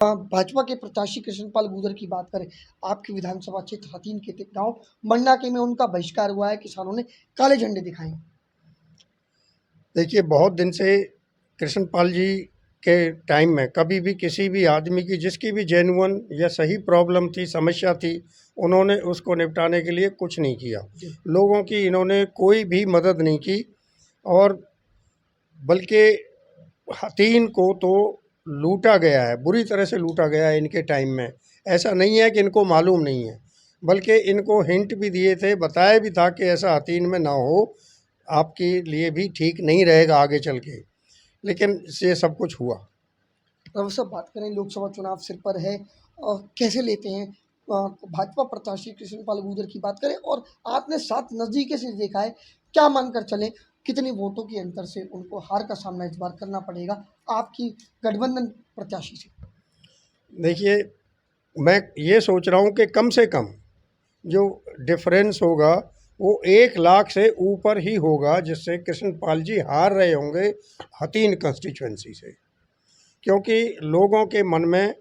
भाजपा के प्रत्याशी कृष्णपाल गुर्जर की बात करें, आपके विधानसभा क्षेत्र हथीन के गांव मंडाके में उनका बहिष्कार हुआ है, किसानों ने काले झंडे दिखाए। देखिए, बहुत दिन से कृष्णपाल जी के टाइम में कभी भी किसी भी आदमी की जिसकी भी जेन्युइन या सही प्रॉब्लम थी, समस्या थी, उन्होंने उसको निपटाने के लिए कुछ नहीं किया। लोगों की इन्होंने कोई भी मदद नहीं की और बल्कि हथीन को तो लूटा गया है, बुरी तरह से लूटा गया है इनके टाइम में। ऐसा नहीं है कि इनको मालूम नहीं है, बल्कि इनको हिंट भी दिए थे, बताया भी था कि ऐसा हथीन में ना हो, आपके लिए भी ठीक नहीं रहेगा आगे चल के, लेकिन ये सब कुछ हुआ। अब सब बात करें, लोकसभा चुनाव सिर पर है और कैसे लेते हैं भाजपा प्रत्याशी कृष्णपाल गुर्जर की बात करें, और आपने साथ नज़दीकी से देखा है, क्या मानकर चलें कितने वोटों के अंतर से उनको हार का सामना इस बार करना पड़ेगा आपकी गठबंधन प्रत्याशी से? देखिए, मैं ये सोच रहा हूँ कि कम से कम जो डिफरेंस होगा वो 1 लाख से ऊपर ही होगा, जिससे कृष्णपाल जी हार रहे होंगे हथीन कंस्टिट्यूएंसी से। क्योंकि लोगों के मन में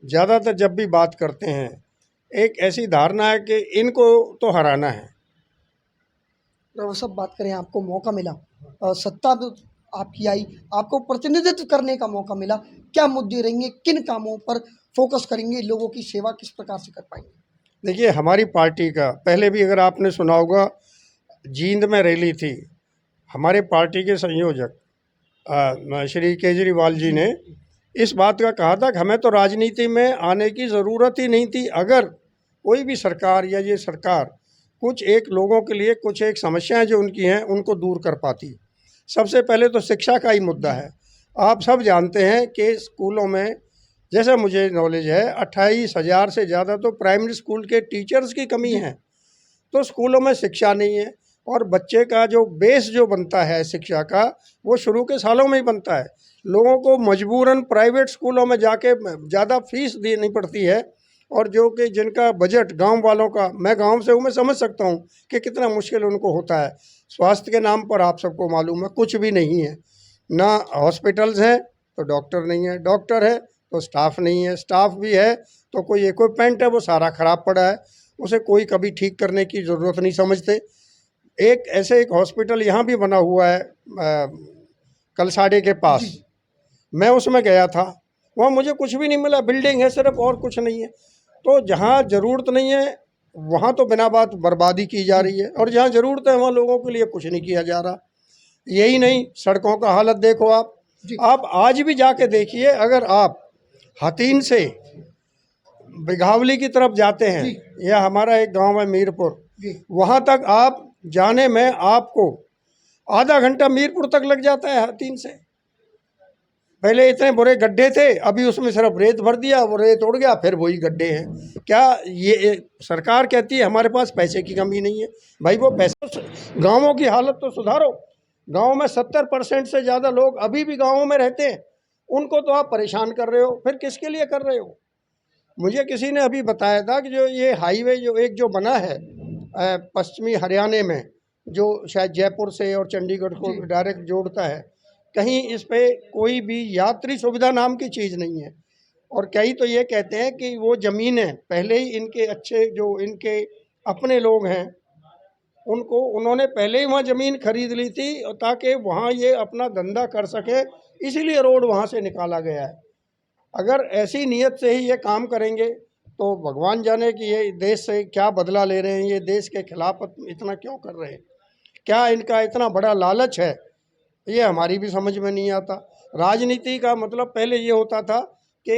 ज़्यादातर जब भी बात करते हैं, एक ऐसी धारणा है कि इनको तो हराना है। तो सब बात करें, आपको मौका मिला, सत्ता में आपकी आई, आपको प्रतिनिधित्व करने का मौका मिला, क्या मुद्दे रहेंगे, किन कामों पर फोकस करेंगे, लोगों की सेवा किस प्रकार से कर पाएंगे? देखिए, हमारी पार्टी का पहले भी अगर आपने सुना होगा, जींद में रैली थी, हमारे पार्टी के संयोजक श्री केजरीवाल जी ने इस बात का कहा था कि हमें तो राजनीति में आने की ज़रूरत ही नहीं थी, अगर कोई भी सरकार या ये सरकार कुछ एक लोगों के लिए कुछ एक समस्याएं जो उनकी हैं उनको दूर कर पाती। सबसे पहले तो शिक्षा का ही मुद्दा है। आप सब जानते हैं कि स्कूलों में, जैसा मुझे नॉलेज है, 28,000 से ज़्यादा तो प्राइमरी स्कूल के टीचर्स की कमी है। तो स्कूलों में शिक्षा नहीं है और बच्चे का जो बेस जो बनता है शिक्षा का, वो शुरू के सालों में ही बनता है। लोगों को मजबूरन प्राइवेट स्कूलों में जाके ज़्यादा फीस देनी पड़ती है, और जो कि जिनका बजट गांव वालों का, मैं गांव से हूँ, मैं समझ सकता हूँ कि कितना मुश्किल उनको होता है। स्वास्थ्य के नाम पर आप सबको मालूम है कुछ भी नहीं है, ना हॉस्पिटल्स हैं तो डॉक्टर नहीं है, डॉक्टर है तो स्टाफ नहीं है, स्टाफ भी है तो कोई इक्विपमेंट है वो सारा ख़राब पड़ा है, उसे कोई कभी ठीक करने की ज़रूरत नहीं समझते। एक हॉस्पिटल यहाँ भी बना हुआ है कलसाड़े के पास, मैं उसमें गया था, वहाँ मुझे कुछ भी नहीं मिला, बिल्डिंग है सिर्फ और कुछ नहीं है। तो जहाँ ज़रूरत नहीं है वहाँ तो बिना बात बर्बादी की जा रही है, और जहाँ ज़रूरत है वहाँ लोगों के लिए कुछ नहीं किया जा रहा। यही नहीं, सड़कों का हालत देखो आप आज भी जाके देखिए, अगर आप हथीन से बिघावली की तरफ जाते हैं, या हमारा एक गांव है मीरपुर, वहाँ तक आप जाने में आपको आधा घंटा मीरपुर तक लग जाता है हथीन से। पहले इतने बुरे गड्ढे थे, अभी उसमें सिर्फ रेत भर दिया, वो रेत उड़ गया, फिर वही गड्ढे हैं। क्या ये सरकार कहती है हमारे पास पैसे की कमी नहीं है? भाई वो पैसे, गाँवों की हालत तो सुधारो। गाँव में 70% से ज़्यादा लोग अभी भी गाँवों में रहते हैं, उनको तो आप परेशान कर रहे हो, फिर किसके लिए कर रहे हो? मुझे किसी ने अभी बताया था कि जो ये हाईवे जो बना है पश्चिमी हरियाणा में, जो शायद जयपुर से और चंडीगढ़ को डायरेक्ट जोड़ता है, कहीं इस पे कोई भी यात्री सुविधा नाम की चीज़ नहीं है। और कई तो ये कहते हैं कि वो ज़मीनें पहले ही इनके अच्छे, जो इनके अपने लोग हैं, उन्होंने पहले ही वहाँ ज़मीन खरीद ली थी ताकि वहाँ ये अपना धंधा कर सके, इसीलिए रोड वहाँ से निकाला गया है। अगर ऐसी नीयत से ही ये काम करेंगे तो भगवान जाने कि ये देश से क्या बदला ले रहे हैं, ये देश के खिलाफ इतना क्यों कर रहे हैं, क्या इनका इतना बड़ा लालच है, ये हमारी भी समझ में नहीं आता। राजनीति का मतलब पहले ये होता था कि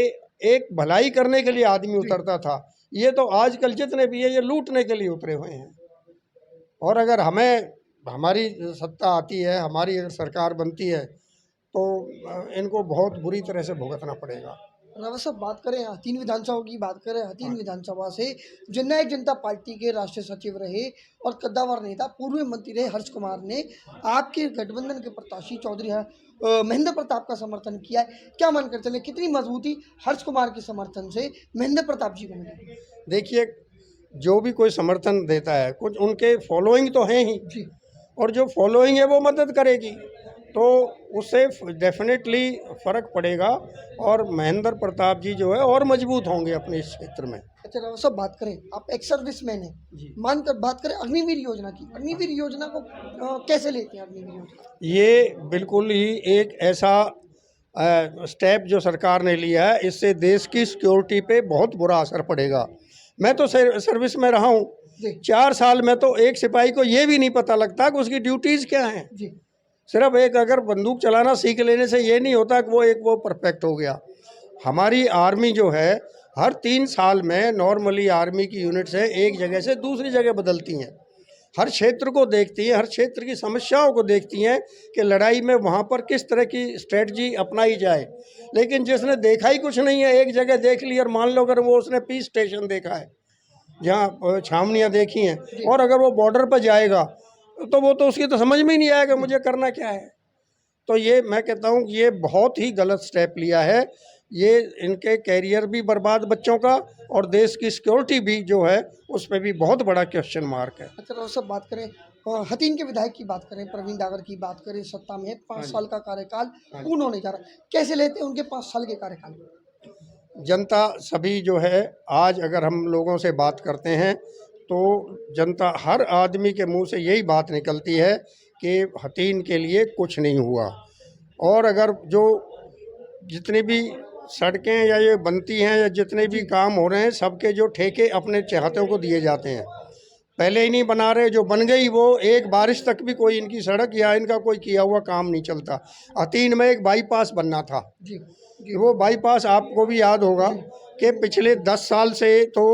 एक भलाई करने के लिए आदमी उतरता था, ये तो आजकल जितने भी है ये लूटने के लिए उतरे हुए हैं। और अगर हमारी सत्ता आती है, हमारी अगर सरकार बनती है, तो इनको बहुत बुरी तरह से भुगतना पड़ेगा। रावत साहब, बात करें हथीन विधानसभा की, बात करें हथीन विधानसभा से जननायक जनता पार्टी के राष्ट्रीय सचिव रहे और कद्दावर नेता पूर्व मंत्री रहे हर्ष कुमार ने आपके गठबंधन के प्रत्याशी चौधरी महेंद्र प्रताप का समर्थन किया है। क्या मानकर चले, कितनी मजबूती हर्ष कुमार के समर्थन से महेंद्र प्रताप जी को मिली? देखिए, जो भी कोई समर्थन देता है, कुछ उनके फॉलोइंग तो हैं ही, और जो फॉलोइंग है वो मदद करेगी। तो उससे डेफिनेटली फ़र्क पड़ेगा और महेंद्र प्रताप जी जो है और मजबूत होंगे अपने इस क्षेत्र में। अच्छा राव साहब, बात करें, आप एक सर्विसमैन हैं, मानकर बात करें अग्निवीर योजना की, अग्निवीर योजना को कैसे लेते हैं अग्निवीर योजना? ये बिल्कुल ही एक ऐसा स्टेप जो सरकार ने लिया है, इससे देश की सिक्योरिटी पे बहुत बुरा असर पड़ेगा। मैं तो सर्विस में रहा हूँ, जी 4 साल में तो एक सिपाही को ये भी नहीं पता लगता कि उसकी ड्यूटीज़ क्या हैं। जी सिर्फ एक अगर बंदूक चलाना सीख लेने से ये नहीं होता कि वो परफेक्ट हो गया। हमारी आर्मी जो है हर 3 साल में नॉर्मली आर्मी की यूनिट्स है एक जगह से दूसरी जगह बदलती हैं, हर क्षेत्र को देखती हैं, हर क्षेत्र की समस्याओं को देखती हैं कि लड़ाई में वहाँ पर किस तरह की स्ट्रेटजी अपनाई जाए। लेकिन जिसने देखा ही कुछ नहीं है, एक जगह देख ली और मान लो अगर वो उसने पीस स्टेशन देखा है जहाँ छावनियाँ देखी हैं और अगर वो बॉर्डर पर जाएगा तो वो तो उसकी तो समझ में ही नहीं आएगा मुझे करना क्या है। तो ये मैं कहता हूँ ये बहुत ही गलत स्टेप लिया है। ये इनके कैरियर भी बर्बाद बच्चों का और देश की सिक्योरिटी भी जो है उस पर भी बहुत बड़ा क्वेश्चन मार्क है। अच्छा राव साहब, बात करें हथीन के विधायक की बात करें, प्रवीण डागर की बात करें, सत्ता में 5 साल का कार्यकाल पूर्ण होने जा रहा है, कैसे लेते हैं उनके 5 साल के कार्यकाल में? जनता सभी जो है आज अगर हम लोगों से बात करते हैं तो जनता हर आदमी के मुंह से यही बात निकलती है कि हथीन के लिए कुछ नहीं हुआ। और अगर जो जितनी भी सड़कें या ये बनती हैं या जितने भी काम हो रहे हैं सबके जो ठेके अपने चाहतों को दिए जाते हैं, पहले ही नहीं बना रहे, जो बन गई वो एक बारिश तक भी कोई इनकी सड़क या इनका कोई किया हुआ काम नहीं चलता। हथीन में एक बाईपास बनना था, जी वो बाईपास आपको भी याद होगा कि पिछले 10 साल से तो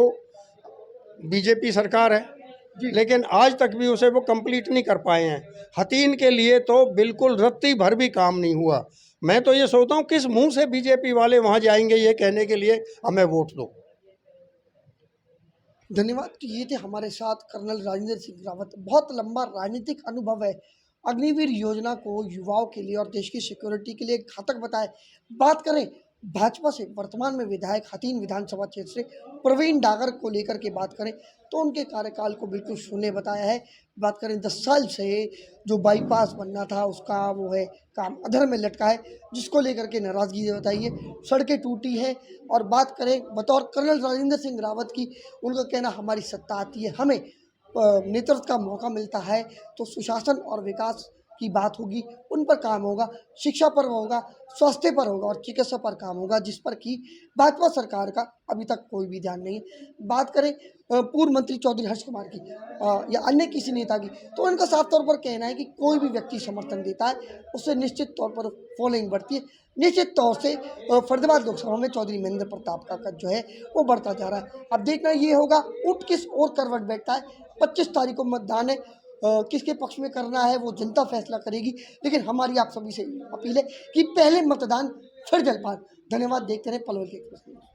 बीजेपी सरकार है लेकिन आज तक भी उसे वो कंप्लीट नहीं कर पाए हैं। हथीन के लिए तो बिल्कुल रत्ती भर भी काम नहीं हुआ। मैं तो ये सोचता हूँ किस मुंह से बीजेपी वाले वहाँ जाएंगे ये कहने के लिए हमें वोट दो। धन्यवाद। तो ये थे हमारे साथ कर्नल राजेंद्र सिंह रावत। बहुत लंबा राजनीतिक अनुभव है, अग्निवीर योजना को युवाओं के लिए और देश की सिक्योरिटी के लिए घातक बताए। बात करें भाजपा से वर्तमान में विधायक हथीन विधानसभा क्षेत्र से प्रवीण डागर को लेकर के बात करें तो उनके कार्यकाल को बिल्कुल शून्य बताया है। बात करें 10 साल से जो बाईपास बनना था उसका वो है काम अधर में लटका है, जिसको लेकर के नाराज़गी बताई है, सड़कें टूटी हैं। और बात करें बतौर कर्नल राजेंद्र सिंह रावत की, उनका कहना हमारी सत्ता आती है, हमें नेतृत्व का मौका मिलता है तो सुशासन और विकास की बात होगी, उन पर काम होगा, शिक्षा पर होगा, स्वास्थ्य पर होगा और चिकित्सा पर काम होगा, जिस पर कि भाजपा सरकार का अभी तक कोई भी ध्यान नहीं है। बात करें पूर्व मंत्री चौधरी हर्ष कुमार की या अन्य किसी नेता की, तो उनका साफ तौर पर कहना है कि कोई भी व्यक्ति समर्थन देता है उससे निश्चित तौर पर फॉलोइंग बढ़ती है। निश्चित तौर से फरीदाबाद लोकसभा में चौधरी महेंद्र प्रताप का कद जो है वो बढ़ता जा रहा है। अब देखना ये होगा ऊँट किस और करवट बैठता है। 25 तारीख को मतदान है, किसके पक्ष में करना है वो जनता फैसला करेगी, लेकिन हमारी आप सभी से अपील है कि पहले मतदान फिर जलपान। धन्यवाद। देखते रहे पलवल के एक्सप्रेस न्यूज़।